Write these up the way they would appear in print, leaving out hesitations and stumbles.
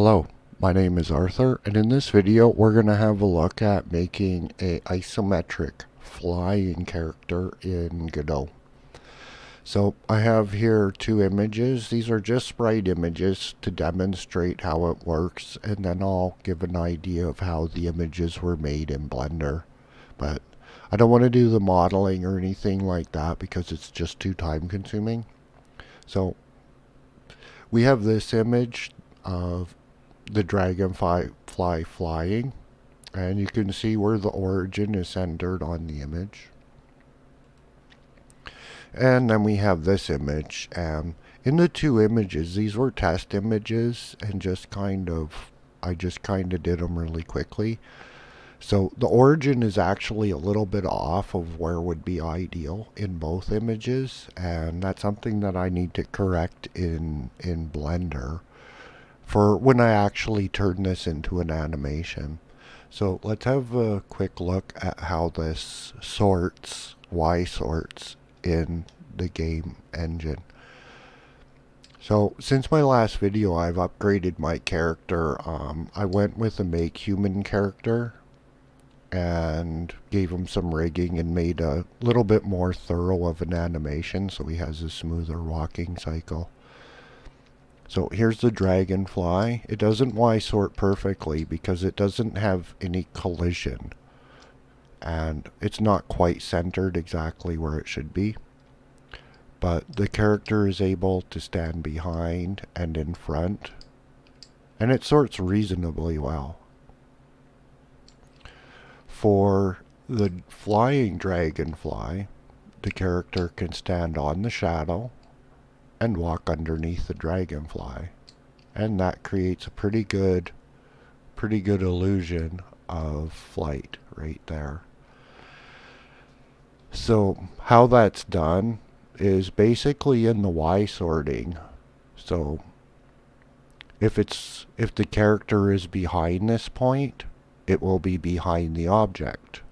Hello, my name is Arthur, and in this video we're going to have a look at making a isometric flying character in Godot. So I have here two images. These are just sprite images to demonstrate how it works, and then I'll give an idea of how the images were made in Blender. But I don't want to do the modeling or anything like that because it's just too time consuming. So we have this image of the dragonfly flying, and you can see where the origin is centered on the image. And then we have this image. In the two images, these were test images, and I just kind of did them really quickly. So the origin is actually a little bit off of where would be ideal in both images, and that's something that I need to correct in Blender for when I actually turn this into an animation. So let's have a quick look at how this Y sorts in the game engine. So since my last video, I've upgraded my character. I went with a make human character and gave him some rigging and made a little bit more thorough of an animation so he has a smoother walking cycle. So here's the dragonfly. It doesn't Y sort perfectly because it doesn't have any collision, and it's not quite centered exactly where it should be. But the character is able to stand behind and in front, and it sorts reasonably well. For the flying dragonfly, the character can stand on the shadow and walk underneath the dragonfly, and that creates a pretty good illusion of flight right there. So how that's done is basically in the Y sorting. So if the character is behind this point, it will be behind the object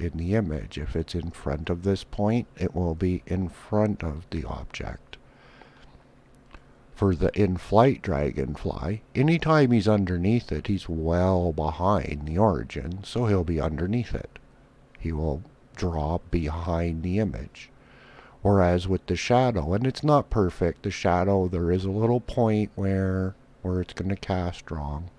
in the image. If it's in front of this point, it will be in front of the object. For the in-flight dragonfly, anytime he's underneath it, he's well behind the origin, so he'll be underneath it. He will draw behind the image. Whereas with the shadow, and it's not perfect, the shadow, there is a little point where it's going to cast wrong,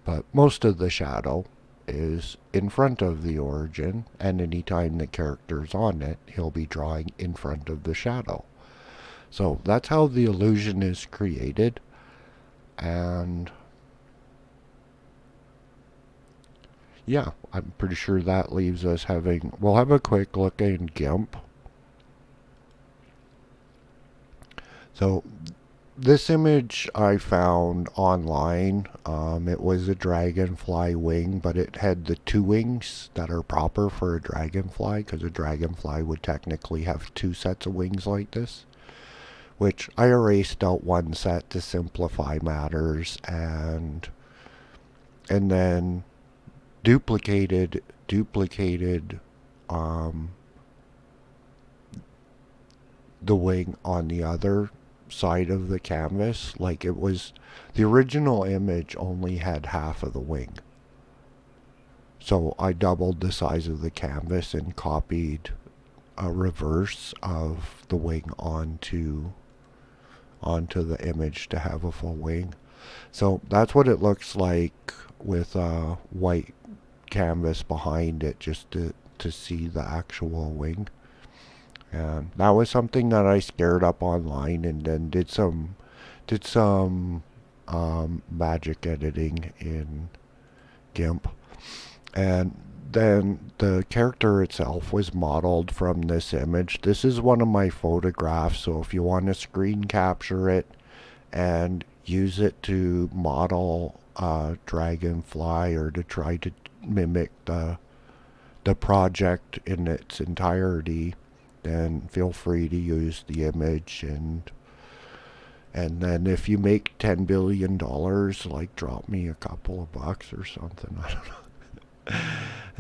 but most of the shadow is in front of the origin, and anytime the character's on it, he'll be drawing in front of the shadow. So that's how the illusion is created, and yeah, I'm pretty sure that leaves us we'll have a quick look in GIMP. So this image I found online. It was a dragonfly wing, but it had the two wings that are proper for a dragonfly, because a dragonfly would technically have two sets of wings like this, which I erased out one set to simplify matters, and then duplicated the wing on the other side of the canvas. Like, it was, the original image only had half of the wing, so I doubled the size of the canvas and copied a reverse of the wing onto the image to have a full wing. So that's what it looks like with a white canvas behind it, just to see the actual wing. And that was something that I scared up online, and then did some magic editing in GIMP. And then the character itself was modeled from this image. This is one of my photographs, so if you want to screen capture it and use it to model a dragonfly, or to try to mimic the project in its entirety, then feel free to use the image. And then if you make $10 billion, like, drop me a couple of bucks or something. I don't know.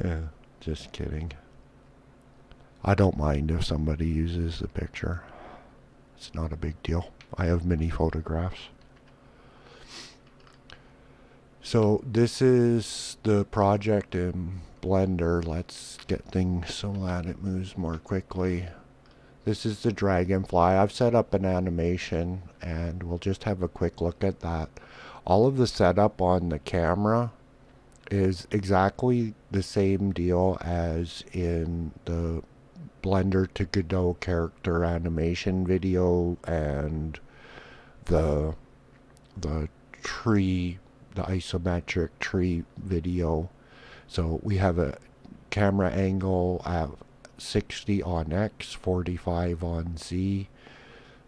Yeah, just kidding. I don't mind if somebody uses the picture. It's not a big deal. I have many photographs. So this is the project in Blender. Let's get things so that it moves more quickly. This is the dragonfly. I've set up an animation and we'll just have a quick look at that. All of the setup on the camera is exactly the same deal as in the Blender to Godot character animation video and the the tree, the isometric tree video. So we have a camera angle at 60 on X, 45 on Z.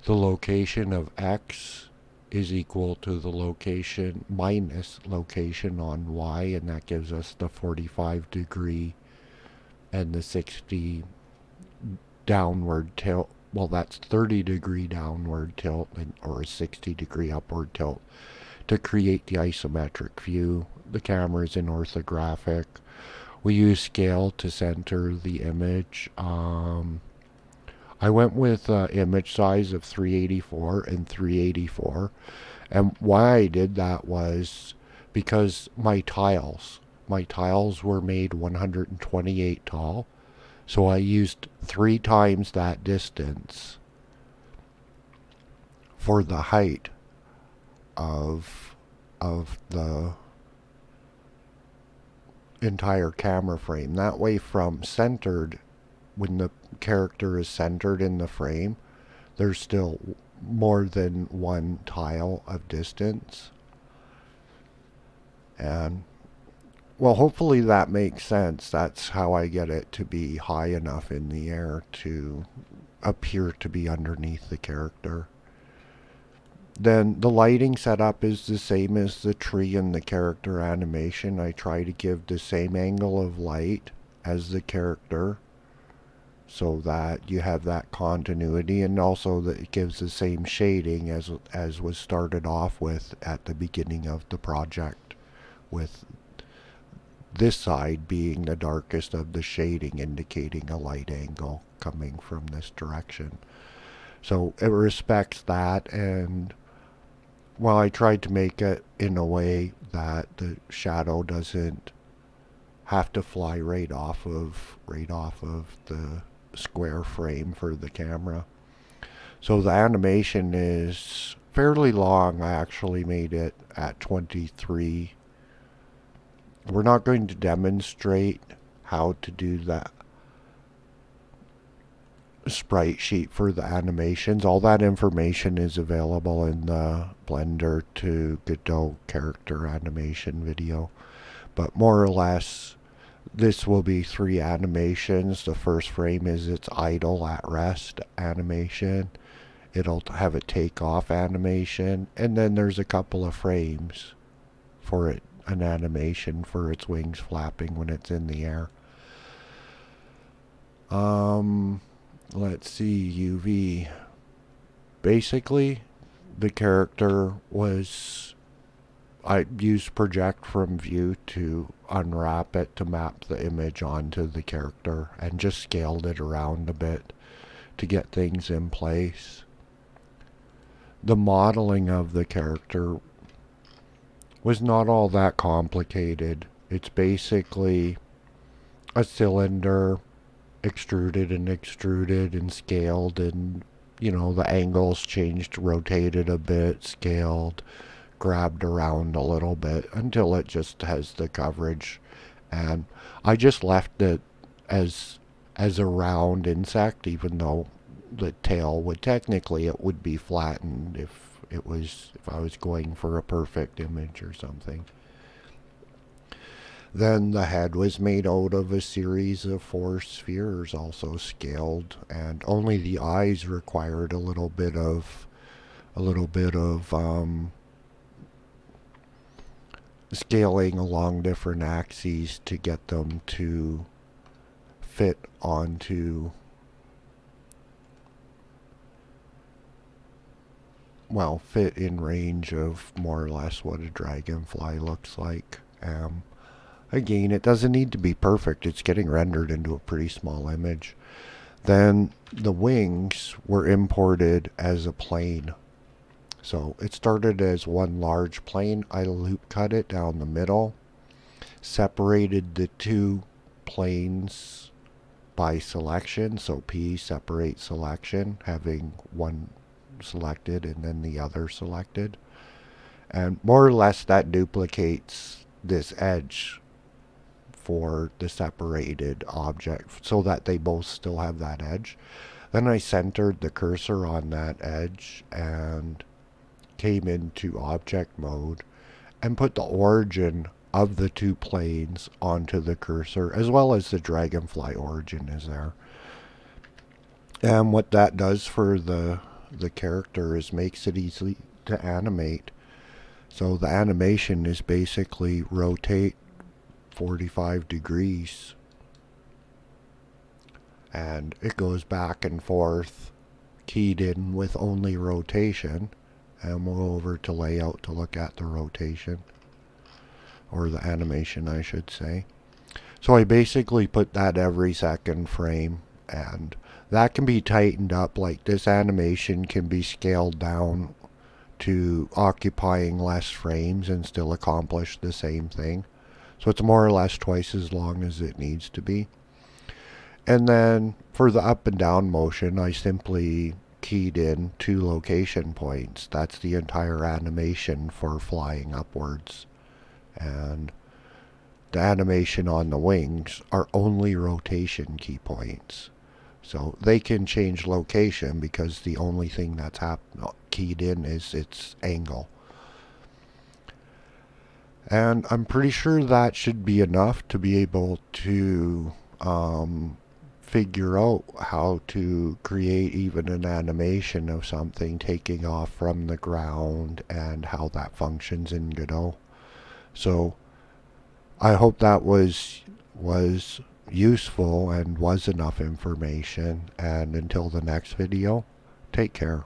The location of X is equal to the location minus location on Y, and that gives us the 45 degree and the 60 downward tilt. Well, that's 30 degree downward tilt or a 60 degree upward tilt to create the isometric view. The camera is in orthographic. We use scale to center the image. I went with image size of 384 and 384. And why I did that was because my tiles were made 128 tall. So I used 3 times that distance for the height of the entire camera frame. That way, from centered, when the character is centered in the frame, there's still more than one tile of distance. And well, hopefully that makes sense. That's how I get it to be high enough in the air to appear to be underneath the character. Then the lighting setup is the same as the tree and the character animation. I try to give the same angle of light as the character so that you have that continuity, and also that it gives the same shading as was started off with at the beginning of the project, with this side being the darkest of the shading, indicating a light angle coming from this direction. So it respects that, and well, I tried to make it in a way that the shadow doesn't have to fly right off of the square frame for the camera. So the animation is fairly long. I actually made it at 23. We're not going to demonstrate how to do that sprite sheet for the animations. All that information is available in the Blender to Godot character animation video. But more or less, this will be 3 animations. The first frame is its idle at rest animation. It'll have a takeoff animation, and then there's a couple of frames for it, an animation for its wings flapping when it's in the air. Let's see, UV. Basically, the character was, I used project from view to unwrap it to map the image onto the character, and just scaled it around a bit to get things in place. The modeling of the character was not all that complicated. It's basically a cylinder extruded and scaled, and the angles changed, rotated a bit, scaled, grabbed around a little bit until it just has the coverage. And I just left it as a round insect, even though the tail would technically, it would be flattened if I was going for a perfect image or something. Then the head was made out of a series of 4 spheres, also scaled, and only the eyes required a little bit of scaling along different axes to get them to fit in range of more or less what a dragonfly looks like. Again, it doesn't need to be perfect. It's getting rendered into a pretty small image. Then the wings were imported as a plane. So it started as one large plane. I loop cut it down the middle, separated the two planes by selection. So P separate selection, having one selected and then the other selected. And more or less that duplicates this edge for the separated object so that they both still have that edge. Then I centered the cursor on that edge and came into object mode and put the origin of the two planes onto the cursor, as well as the dragonfly origin is there. And what that does for the character is makes it easy to animate. So the animation is basically rotate 45 degrees, and it goes back and forth keyed in with only rotation. And we'll go over to layout to look at the rotation, or the animation I should say. So I basically put that every second frame, and that can be tightened up. Like this animation can be scaled down to occupying less frames and still accomplish the same thing. So it's more or less twice as long as it needs to be. And then for the up and down motion, I simply keyed in 2 location points. That's the entire animation for flying upwards. And the animation on the wings are only rotation key points. So they can change location because the only thing that's keyed in is its angle. And I'm pretty sure that should be enough to be able to figure out how to create even an animation of something taking off from the ground and how that functions in Godot. So I hope that was useful and was enough information. And until the next video, take care.